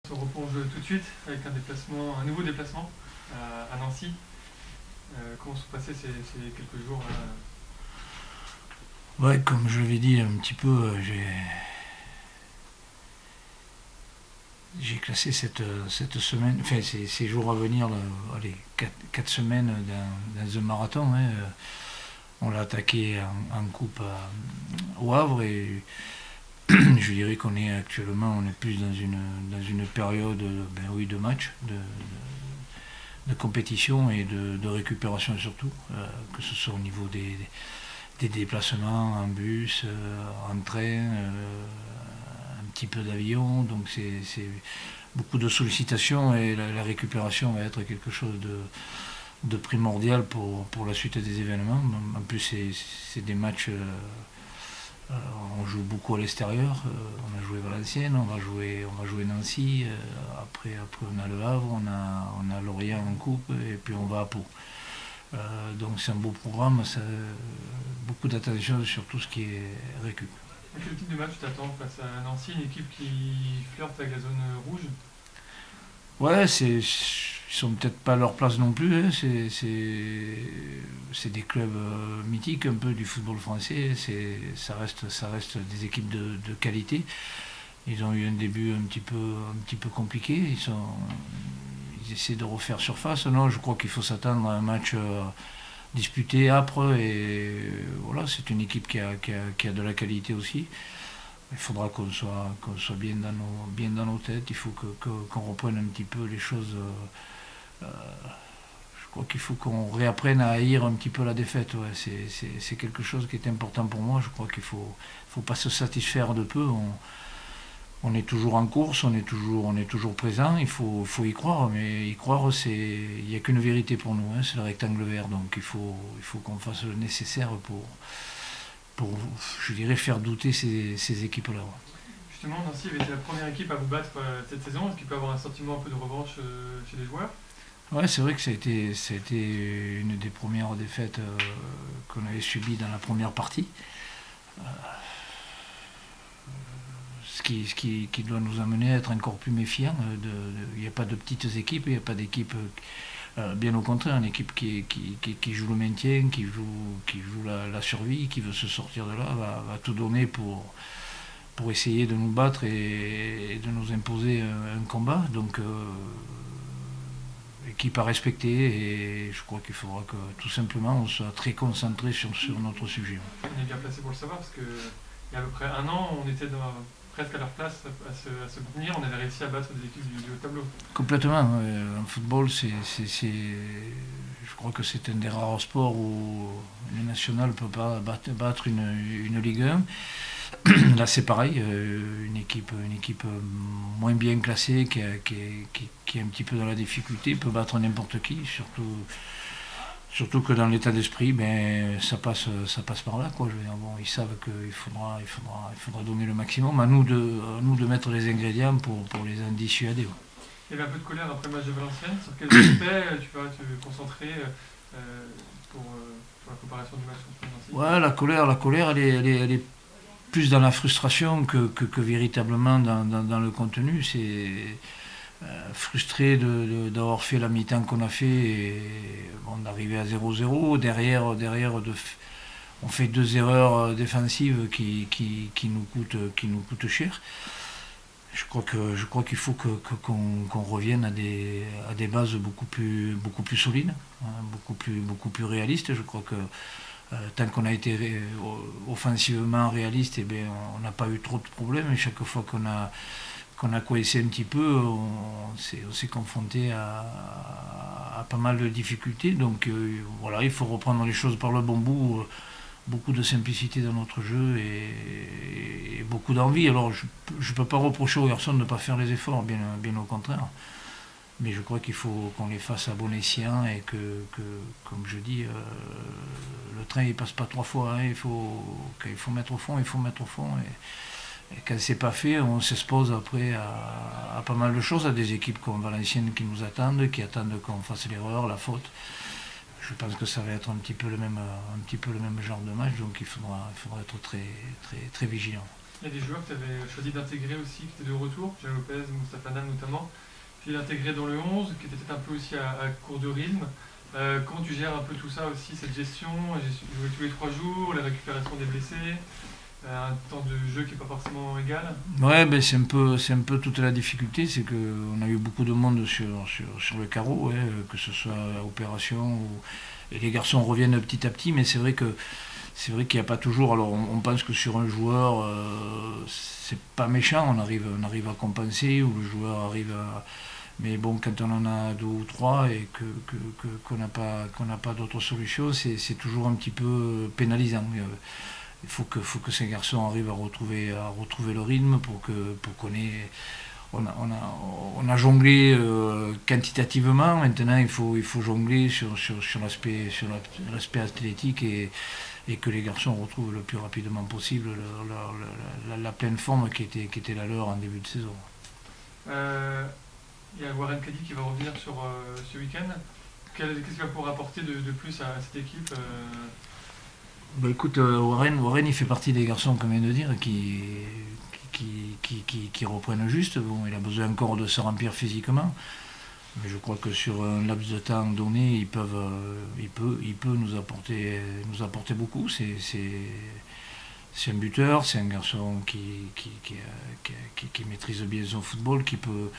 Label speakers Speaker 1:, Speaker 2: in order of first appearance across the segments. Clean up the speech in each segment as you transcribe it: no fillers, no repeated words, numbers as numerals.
Speaker 1: On se replonge tout de suite avec un nouveau déplacement à Nancy. Comment se sont passés ces quelques jours là?
Speaker 2: Ouais, comme je l'avais dit un petit peu, j'ai classé cette semaine, enfin ces jours à venir, allez, 4 semaines dans un marathon. Hein. On l'a attaqué en coupe au Havre et je dirais qu'on est actuellement, on est plus dans une période de match, de compétition et de récupération surtout, que ce soit au niveau des déplacements en bus, en train, un petit peu d'avion, donc c'est beaucoup de sollicitations et la récupération va être quelque chose de primordial pour la suite des événements. En plus c'est des matchs, on joue beaucoup à l'extérieur, on a joué Valenciennes, on va jouer Nancy, après on a Le Havre, on a Lorient en coupe et puis on va à Pau. Donc c'est un beau programme, beaucoup d'attention sur tout ce qui est récup.
Speaker 1: Quel type de match t'attends face à Nancy, une équipe qui flirte avec la zone rouge?
Speaker 2: Ouais, ils sont peut-être pas à leur place non plus, hein. C'est des clubs mythiques un peu du football français, ça reste des équipes de qualité. Ils ont eu un début un petit peu compliqué, ils essaient de refaire surface. Non, je crois qu'il faut s'attendre à un match disputé, âpre, et voilà, c'est une équipe qui a de la qualité aussi. Il faudra qu'on soit bien dans nos têtes, il faut qu'on reprenne un petit peu les choses. Je crois qu'il faut qu'on réapprenne à haïr un petit peu la défaite. Ouais. C'est quelque chose qui est important pour moi. Je crois qu'il faut pas se satisfaire de peu. On est toujours en course, on est toujours présent, il faut y croire, mais y croire, il n'y a qu'une vérité pour nous, hein, c'est le rectangle vert, donc il faut qu'on fasse le nécessaire pour je dirais, faire douter ces équipes-là. Ouais.
Speaker 1: Justement, Nancy avait été la première équipe à vous battre cette saison. Est-ce qu'il peut y avoir un sentiment un peu de revanche chez les joueurs?
Speaker 2: Ouais, c'est vrai que ça a été une des premières défaites qu'on avait subies dans la première partie. Ce qui doit nous amener à être encore plus méfiants. Il n'y a pas de petites équipes, il n'y a pas d'équipe, bien au contraire, une équipe qui joue le maintien, qui joue la survie, qui veut se sortir de là, va tout donner pour essayer de nous battre et de nous imposer un combat. Donc, équipe à respecter, et je crois qu'il faudra que tout simplement on soit très concentré sur notre sujet.
Speaker 1: On est bien placé pour le savoir parce qu'il y a à peu près un an, on était presque à leur place à se maintenir, on avait réussi à battre des équipes du haut tableau.
Speaker 2: Complètement. En football, je crois que c'est un des rares sports où le national ne peut pas battre une Ligue 1. Là, c'est pareil, une équipe moins bien classée, qui est un petit peu dans la difficulté, peut battre n'importe qui, surtout que dans l'état d'esprit, ça passe par là, quoi. Je veux dire, bon, ils savent qu'il faudra donner le maximum. À nous de mettre les ingrédients pour les en dissuader. Ouais.
Speaker 1: Il y avait un peu de colère après le match de Valenciennes. Sur quel aspect tu vas te concentrer pour la préparation du match contre Nancy?
Speaker 2: Ouais, la colère, elle est plus dans la frustration que véritablement dans le contenu. C'est frustré d'avoir fait la mi-temps qu'on a fait et bon, d'arriver à 0-0. Derrière on fait 2 erreurs défensives qui nous coûtent cher. Je crois qu'il faut qu'on revienne à des bases beaucoup plus solides, hein, beaucoup plus réalistes. Je crois que tant qu'on a été offensivement réaliste, on n'a pas eu trop de problèmes. Et chaque fois qu'on a coincé un petit peu, on s'est confronté à pas mal de difficultés. Donc voilà, il faut reprendre les choses par le bon bout. Beaucoup de simplicité dans notre jeu et beaucoup d'envie. Alors je ne peux pas reprocher aux garçons de ne pas faire les efforts, bien au contraire. Mais je crois qu'il faut qu'on les fasse à bon escient et que comme je dis, le train il passe pas 3 fois. Hein. Quand il faut mettre au fond, il faut mettre au fond. Et quand c'est pas fait, on s'expose après à pas mal de choses, à des équipes comme Valenciennes qui nous attendent, qui attendent qu'on fasse l'erreur, la faute. Je pense que ça va être un petit peu le même genre de match, donc il faudra être très, très, très vigilant.
Speaker 1: Il y a des joueurs que tu avais choisi d'intégrer aussi, qui étaient de retour, Jean Lopez, Moustapha Nam notamment, puis l'intégrer dans le 11, qui était peut-être un peu aussi à court de rythme. Comment tu gères un peu tout ça aussi, cette gestion, jouer tous les 3 jours, la récupération des blessés, un temps de jeu qui n'est pas forcément égal?
Speaker 2: Ouais, ben c'est un peu toute la difficulté, c'est qu'on a eu beaucoup de monde sur le carreau, ouais, que ce soit à opération et les garçons reviennent petit à petit, mais c'est vrai qu'il n'y a pas toujours. Alors on pense que sur un joueur, c'est pas méchant, on arrive à compenser, ou le joueur arrive à. Mais bon, quand on en a 2 ou 3 et qu'on n'a pas d'autre solution, c'est toujours un petit peu pénalisant. Il faut que ces garçons arrivent à retrouver le rythme pour qu'on ait. On a jonglé quantitativement, maintenant il faut jongler sur l'aspect athlétique et que les garçons retrouvent le plus rapidement possible la pleine forme qui était la leur en début de saison.
Speaker 1: Il y a Warren Caddy qui va revenir sur ce week-end. Qu'est-ce qu'il va pouvoir apporter de plus à cette équipe?
Speaker 2: Bah écoute, Warren il fait partie des garçons, comme je viens de dire, qui reprennent juste. Bon, il a besoin encore de se remplir physiquement. Mais je crois que sur un laps de temps donné, il peut nous apporter beaucoup. C'est un buteur, c'est un garçon qui maîtrise bien son football, qui peut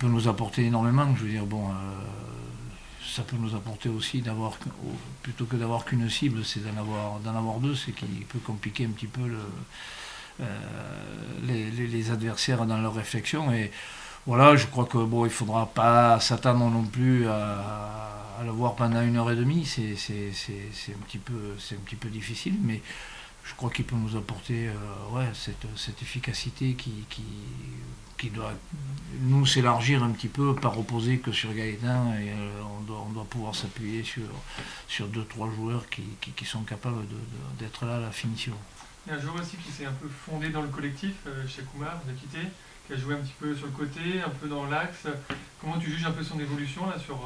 Speaker 2: nous apporter énormément. Je veux dire, bon, ça peut nous apporter aussi plutôt que d'avoir qu'une cible, c'est d'en avoir 2, c'est qui peut compliquer un petit peu les adversaires dans leur réflexion. Et voilà, je crois que bon, il faudra pas s'attendre non plus à le voir pendant 1h30, c'est un petit peu difficile, mais je crois qu'il peut nous apporter cette efficacité qui doit nous s'élargir un petit peu, pas reposer que sur Gaëtan, et on doit pouvoir s'appuyer sur 2-3 joueurs qui sont capables d'être là à la finition.
Speaker 1: Il y a un joueur aussi qui s'est un peu fondé dans le collectif, chez Koumar, Diakité, qui a joué un petit peu sur le côté, un peu dans l'axe. Comment tu juges un peu son évolution là, sur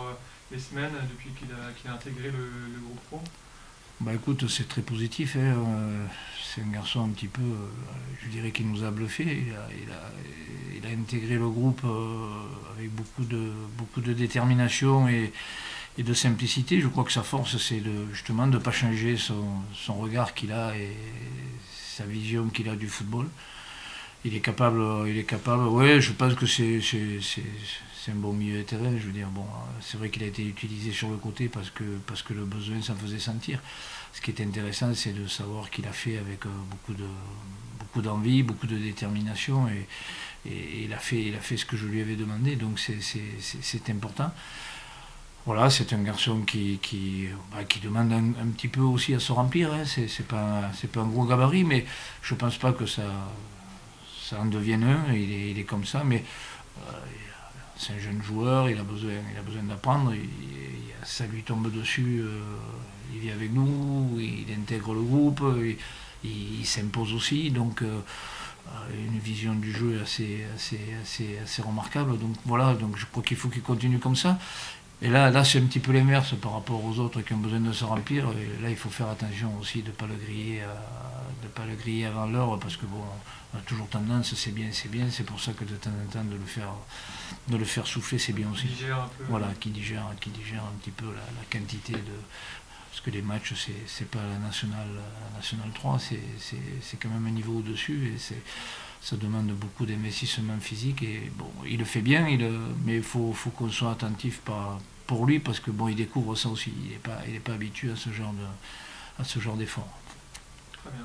Speaker 1: les semaines depuis qu'il a intégré le groupe pro?
Speaker 2: Bah écoute, c'est très positif, hein. C'est un garçon un petit peu, je dirais qu'il nous a bluffé. Il a intégré le groupe avec beaucoup de détermination et de simplicité. Je crois que sa force, c'est justement de ne pas changer son regard qu'il a et sa vision qu'il a du football. Il est capable, ouais, je pense que c'est un bon milieu de terrain. Je veux dire, bon, c'est vrai qu'il a été utilisé sur le côté parce que le besoin s'en faisait sentir. Ce qui est intéressant, c'est de savoir qu'il a fait avec beaucoup d'envie, beaucoup de détermination, et il a fait ce que je lui avais demandé, donc c'est important. Voilà, c'est un garçon qui demande un petit peu aussi à se remplir, hein. C'est pas un gros gabarit, mais je pense pas que ça en devienne un. Il est comme ça, mais c'est un jeune joueur, il a besoin d'apprendre, ça lui tombe dessus, il vit avec nous, il intègre le groupe, il s'impose aussi, donc une vision du jeu assez remarquable. Donc voilà, donc je crois qu'il faut qu'il continue comme ça. Et là c'est un petit peu l'inverse par rapport aux autres qui ont besoin de se remplir. Et là, il faut faire attention aussi de ne pas le griller avant l'heure, parce que bon, on a toujours tendance, c'est bien, c'est pour ça que de temps en temps de le faire souffler, c'est bien aussi. Voilà, qui digère un petit peu la quantité de. Parce que les matchs, c'est pas la nationale 3, c'est quand même un niveau au-dessus, et ça demande beaucoup d'investissement physique, et bon, il le fait bien, mais il faut qu'on soit attentif pour lui, parce que bon, il découvre ça aussi, il n'est pas habitué à ce genre d'effort.
Speaker 1: Très bien.